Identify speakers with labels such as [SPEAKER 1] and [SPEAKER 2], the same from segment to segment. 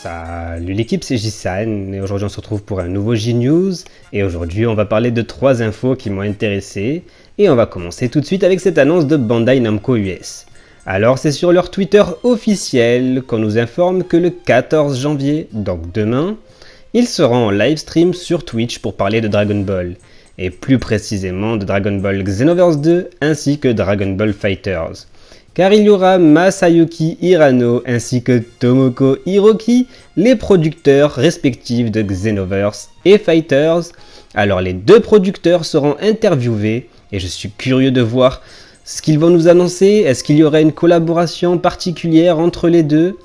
[SPEAKER 1] Salut l'équipe, c'est Jisan et aujourd'hui on se retrouve pour un nouveau J-News et aujourd'hui on va parler de 3 infos qui m'ont intéressé et on va commencer tout de suite avec cette annonce de Bandai Namco US. Alors c'est sur leur Twitter officiel qu'on nous informe que le 14 janvier, donc demain, ils seront en live stream sur Twitch pour parler de Dragon Ball et plus précisément de Dragon Ball Xenoverse 2 ainsi que Dragon Ball Fighters. Car il y aura Masayuki Hirano ainsi que Tomoko Hiroki, les producteurs respectifs de Xenoverse et Fighters. Alors les deux producteurs seront interviewés et je suis curieux de voir ce qu'ils vont nous annoncer. Est-ce qu'il y aura une collaboration particulière entre les deux?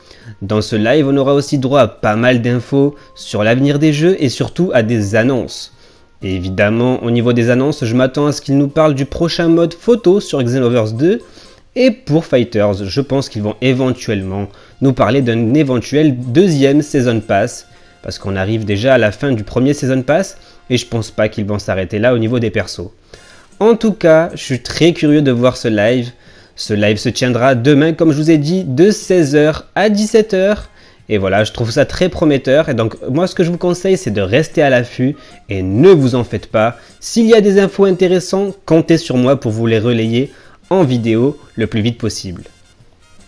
[SPEAKER 1] Dans ce live, on aura aussi droit à pas mal d'infos sur l'avenir des jeux et surtout à des annonces. Et évidemment, au niveau des annonces, je m'attends à ce qu'ils nous parlent du prochain mode photo sur Xenoverse 2. Et pour Fighters, je pense qu'ils vont éventuellement nous parler d'un éventuel deuxième Season Pass, parce qu'on arrive déjà à la fin du premier Season Pass, et je pense pas qu'ils vont s'arrêter là au niveau des persos. En tout cas, je suis très curieux de voir ce live. Ce live se tiendra demain, comme je vous ai dit, de 16h à 17h. Et voilà, je trouve ça très prometteur. Et donc, moi, ce que je vous conseille, c'est de rester à l'affût et ne vous en faites pas. S'il y a des infos intéressantes, comptez sur moi pour vous les relayer en vidéo le plus vite possible.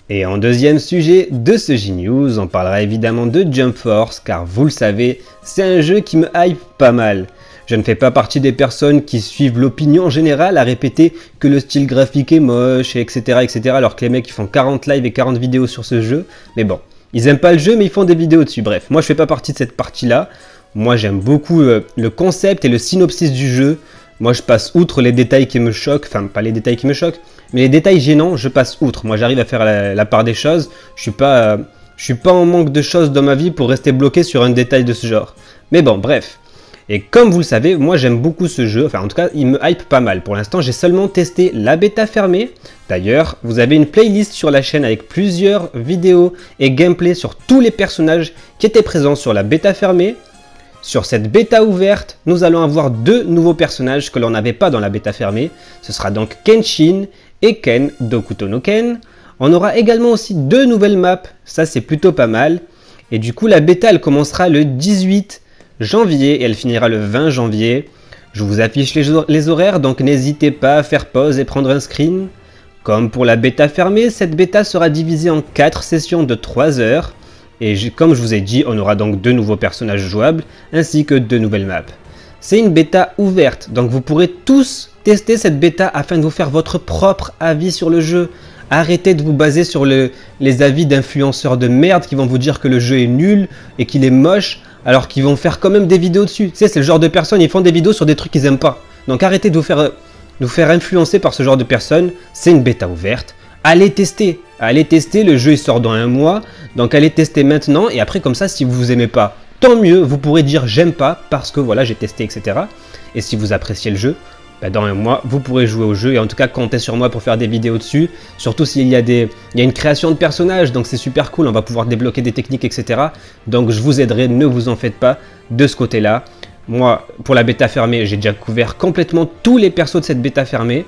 [SPEAKER 1] Et en deuxième sujet de ce J-News, on parlera évidemment de Jump Force, car vous le savez, c'est un jeu qui me hype pas mal. Je ne fais pas partie des personnes qui suivent l'opinion générale à répéter que le style graphique est moche, etc., alors que les mecs ils font 40 lives et 40 vidéos sur ce jeu. Mais bon, ils aiment pas le jeu mais ils font des vidéos dessus. Bref, moi je fais pas partie de cette partie-là. Moi j'aime beaucoup le concept et le synopsis du jeu. Moi je passe outre les détails qui me choquent, enfin pas les détails qui me choquent, mais les détails gênants, je passe outre. Moi j'arrive à faire la part des choses, je suis pas en manque de choses dans ma vie pour rester bloqué sur un détail de ce genre. Mais bon, bref. Et comme vous le savez, moi j'aime beaucoup ce jeu, enfin en tout cas il me hype pas mal. Pour l'instant j'ai seulement testé la bêta fermée. D'ailleurs, vous avez une playlist sur la chaîne avec plusieurs vidéos et gameplay sur tous les personnages qui étaient présents sur la bêta fermée. Sur cette bêta ouverte, nous allons avoir 2 nouveaux personnages que l'on n'avait pas dans la bêta fermée. Ce sera donc Kenshin et Ken d'Hokuto no Ken. On aura également aussi 2 nouvelles maps, ça c'est plutôt pas mal. Et du coup la bêta elle commencera le 18 janvier et elle finira le 20 janvier. Je vous affiche les horaires, donc n'hésitez pas à faire pause et prendre un screen. Comme pour la bêta fermée, cette bêta sera divisée en 4 sessions de 3 heures. Et comme je vous ai dit, on aura donc 2 nouveaux personnages jouables, ainsi que 2 nouvelles maps. C'est une bêta ouverte, donc vous pourrez tous tester cette bêta afin de vous faire votre propre avis sur le jeu. Arrêtez de vous baser sur les avis d'influenceurs de merde qui vont vous dire que le jeu est nul et qu'il est moche, alors qu'ils vont faire quand même des vidéos dessus. Tu sais, c'est le genre de personnes, ils font des vidéos sur des trucs qu'ils aiment pas. Donc arrêtez de vous faire influencer par ce genre de personnes, c'est une bêta ouverte. Allez tester, le jeu il sort dans 1 mois, donc allez tester maintenant et après comme ça si vous aimez pas, tant mieux, vous pourrez dire j'aime pas parce que voilà j'ai testé etc. Et si vous appréciez le jeu, bah, dans 1 mois vous pourrez jouer au jeu et en tout cas comptez sur moi pour faire des vidéos dessus, surtout s'il y a une création de personnages donc c'est super cool, on va pouvoir débloquer des techniques etc. Donc je vous aiderai, ne vous en faites pas de ce côté là. Moi pour la bêta fermée j'ai déjà couvert complètement tous les persos de cette bêta fermée.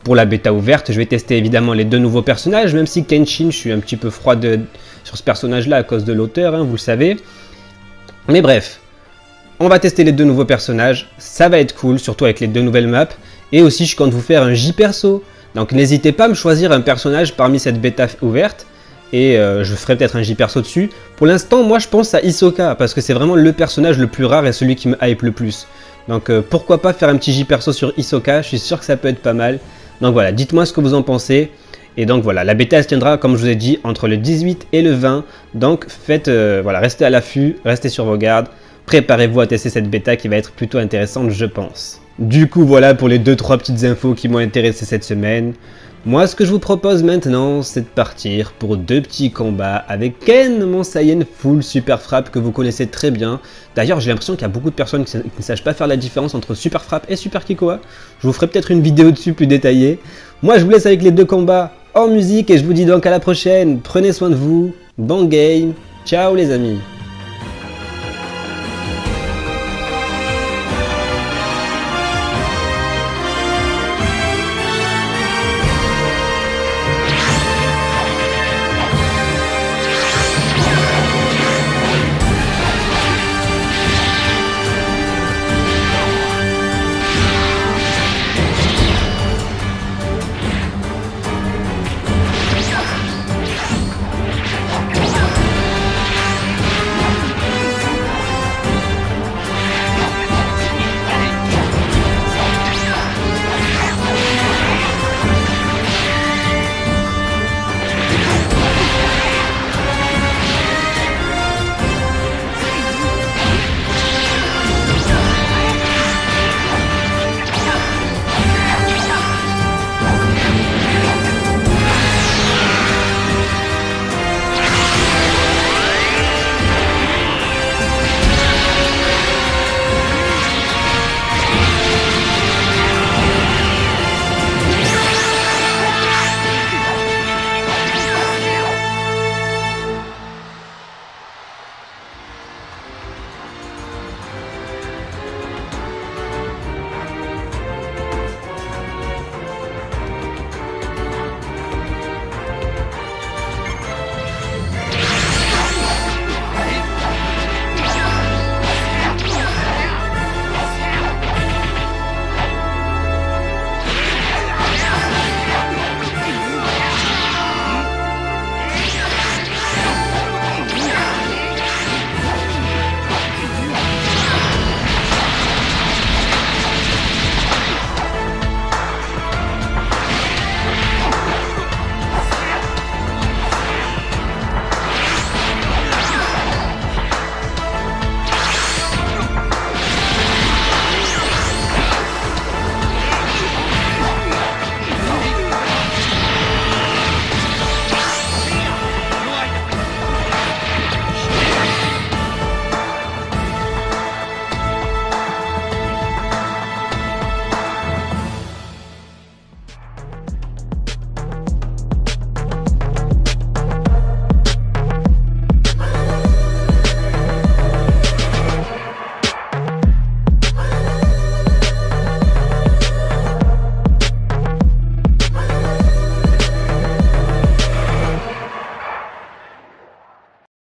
[SPEAKER 1] Pour la bêta ouverte, je vais tester évidemment les 2 nouveaux personnages, même si Kenshin, je suis un petit peu froid sur ce personnage-là à cause de l'auteur, hein, vous le savez. Mais bref, on va tester les 2 nouveaux personnages, ça va être cool, surtout avec les 2 nouvelles maps. Et aussi, je compte vous faire un J-perso, donc n'hésitez pas à me choisir un personnage parmi cette bêta ouverte. Et je ferai peut-être un J-perso dessus. Pour l'instant, moi je pense à Hisoka, parce que c'est vraiment le personnage le plus rare et celui qui me hype le plus. Donc pourquoi pas faire un petit J-perso sur Hisoka, je suis sûr que ça peut être pas mal. Donc voilà, dites-moi ce que vous en pensez. Et donc voilà, la bêta elle se tiendra, comme je vous ai dit, entre le 18 et le 20. Donc voilà, restez à l'affût, restez sur vos gardes. Préparez-vous à tester cette bêta qui va être plutôt intéressante, je pense. Du coup, voilà pour les 2-3 petites infos qui m'ont intéressé cette semaine. Moi, ce que je vous propose maintenant, c'est de partir pour 2 petits combats avec Ken, mon Saiyan full super frappe que vous connaissez très bien. D'ailleurs, j'ai l'impression qu'il y a beaucoup de personnes qui ne sachent pas faire la différence entre super frappe et super Kikoa. Je vous ferai peut-être une vidéo dessus plus détaillée. Moi, je vous laisse avec les 2 combats en musique et je vous dis donc à la prochaine. Prenez soin de vous, bon game, ciao les amis.